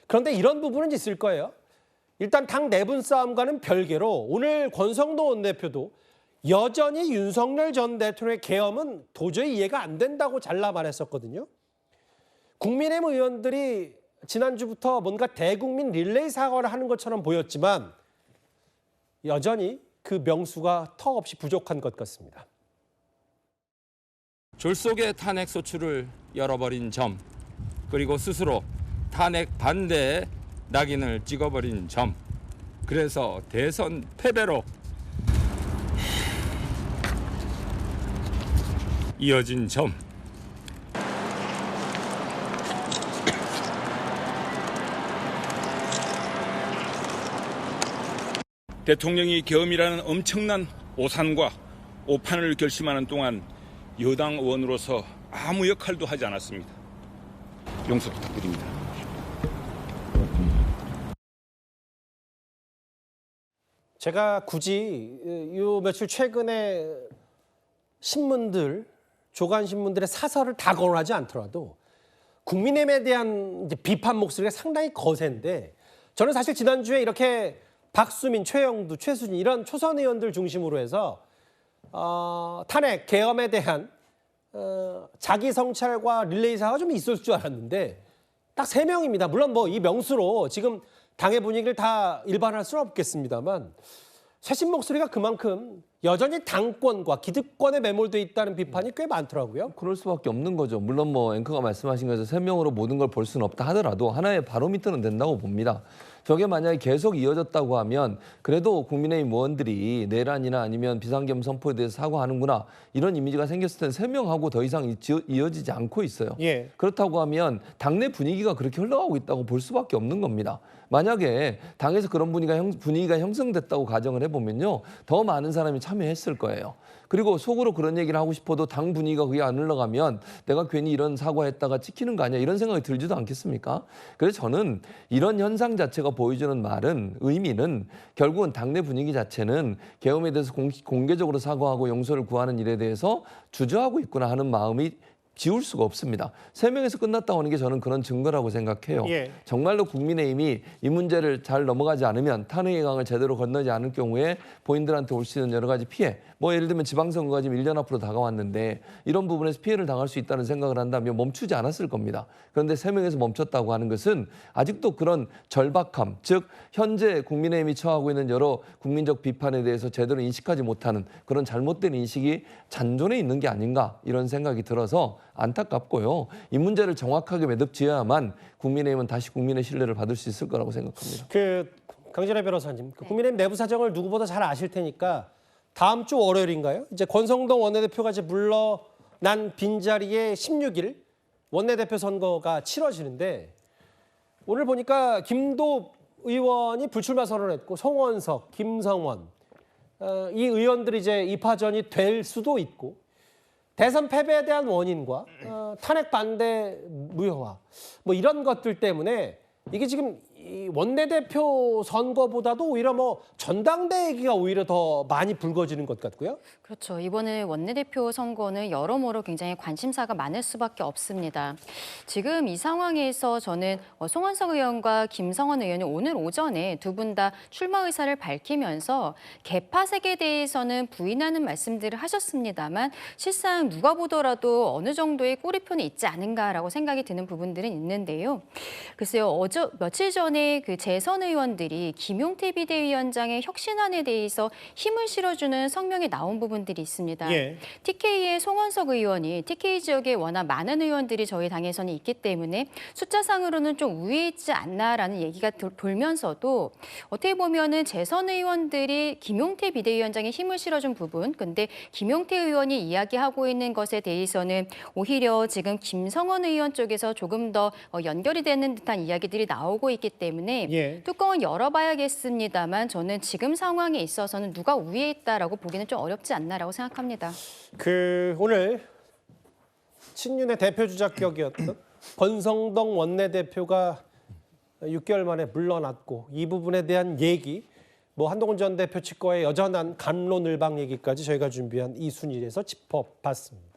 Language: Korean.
그런데 이런 부분은 있을 거예요. 일단 당 내분 싸움과는 별개로 오늘 권성동 원내대표도 여전히 윤석열 전 대통령의 계엄은 도저히 이해가 안 된다고 잘라 말했었거든요. 국민의힘 의원들이 지난주부터 뭔가 대국민 릴레이 사과를 하는 것처럼 보였지만 여전히 그 명수가 턱없이 부족한 것 같습니다. 졸속의 탄핵 소추를 열어버린 점, 그리고 스스로 탄핵 반대의 낙인을 찍어버린 점, 그래서 대선 패배로 이어진 점, 대통령이 계엄이라는 엄청난 오산과 오판을 결심하는 동안 여당 의원으로서 아무 역할도 하지 않았습니다. 용서 부탁드립니다. 제가 굳이 요 며칠 최근에 신문들, 조간 신문들의 사설을 다 거론하지 않더라도 국민의힘에 대한 이제 비판 목소리가 상당히 거센데 저는 사실 지난주에 이렇게 박수민, 최영두, 최수진 이런 초선 의원들 중심으로 해서 탄핵, 계엄에 대한 자기 성찰과 릴레이 사가 좀 있을 줄 알았는데 딱 3명입니다. 물론 뭐 이 명수로 지금 당의 분위기를 다 일반화할 수는 없겠습니다만 쇄신 목소리가 그만큼 여전히 당권과 기득권에 매몰돼 있다는 비판이 꽤 많더라고요. 그럴 수밖에 없는 거죠. 물론 뭐 앵커가 말씀하신 것처럼 3명으로 모든 걸 볼 수는 없다 하더라도 하나의 바로미터는 된다고 봅니다. 저게 만약에 계속 이어졌다고 하면 그래도 국민의힘 의원들이 내란이나 아니면 비상계엄 선포에 대해서 사과하는구나 이런 이미지가 생겼을 땐 3명하고 더 이상 이어지지 않고 있어요. 예. 그렇다고 하면 당내 분위기가 그렇게 흘러가고 있다고 볼 수밖에 없는 겁니다. 만약에 당에서 그런 분위기가 형성됐다고 가정을 해보면요. 더 많은 사람이 참여했을 거예요. 그리고 속으로 그런 얘기를 하고 싶어도 당 분위기가 그게 안 흘러가면 내가 괜히 이런 사과했다가 찍히는 거 아니야 이런 생각이 들지도 않겠습니까? 그래서 저는 이런 현상 자체가 보여주는 말은 의미는 결국은 당내 분위기 자체는 계엄에 대해서 공개적으로 사과하고 용서를 구하는 일에 대해서 주저하고 있구나 하는 마음이 지울 수가 없습니다. 3명에서 끝났다고 하는 게 저는 그런 증거라고 생각해요. 예. 정말로 국민의힘이 이 문제를 잘 넘어가지 않으면 탄핵의 강을 제대로 건너지 않을 경우에 본인들한테 올 수 있는 여러 가지 피해, 뭐 예를 들면 지방선거가 지금 1년 앞으로 다가왔는데 이런 부분에서 피해를 당할 수 있다는 생각을 한다면 멈추지 않았을 겁니다. 그런데 3명에서 멈췄다고 하는 것은 아직도 그런 절박함, 즉 현재 국민의힘이 처하고 있는 여러 국민적 비판에 대해서 제대로 인식하지 못하는 그런 잘못된 인식이 잔존해 있는 게 아닌가 이런 생각이 들어서 안타깝고요. 이 문제를 정확하게 매듭지어야만 국민의힘은 다시 국민의 신뢰를 받을 수 있을 거라고 생각합니다. 강진애 변호사님, 국민의힘 내부 사정을 누구보다 잘 아실 테니까 다음 주 월요일인가요? 이제 권성동 원내대표가 이제 물러난 빈자리에 16일 원내대표 선거가 치러지는데 오늘 보니까 김도읍 의원이 불출마 선언했고 송원석, 김성원 이 의원들이 이제 입하전이 될 수도 있고 대선 패배에 대한 원인과 탄핵 반대 무효화 뭐 이런 것들 때문에 이게 지금 이 원내대표 선거보다도 오히려 뭐 전당대 얘기가 오히려 더 많이 불거지는 것 같고요. 그렇죠. 이번에 원내대표 선거는 여러모로 굉장히 관심사가 많을 수밖에 없습니다. 지금 이 상황에서 저는 송원석 의원과 김성원 의원이 오늘 오전에 두 분 다 출마 의사를 밝히면서 개파색에 대해서는 부인하는 말씀들을 하셨습니다만 실상 누가 보더라도 어느 정도의 꼬리표는 있지 않은가라고 생각이 드는 부분들은 있는데요. 글쎄요, 며칠 전에 그 재선 의원들이 김용태 비대위원장의 혁신안에 대해서 힘을 실어주는 성명이 나온 부분들이 있습니다. 예. TK의 송원석 의원이 TK 지역에 워낙 많은 의원들이 저희 당에서는 있기 때문에 숫자상으로는 좀 우위에 있지 않나라는 얘기가 돌면서도 어떻게 보면은 재선 의원들이 김용태 비대위원장의 힘을 실어준 부분, 근데 김용태 의원이 이야기하고 있는 것에 대해서는 오히려 지금 김성원 의원 쪽에서 조금 더 연결이 되는 듯한 이야기들이 나오고 있기 때문에 예. 뚜껑은 열어봐야겠습니다만 저는 지금 상황에 있어서는 누가 우위에 있다라고 보기는 좀 어렵지 않나라고 생각합니다. 오늘 친윤의 대표 주자격이었던 권성동 원내대표가 6개월 만에 물러났고 이 부분에 대한 얘기, 뭐 한동훈 전 대표 측과의 여전한 갑론을박 얘기까지 저희가 준비한 이 순위에서 짚어봤습니다.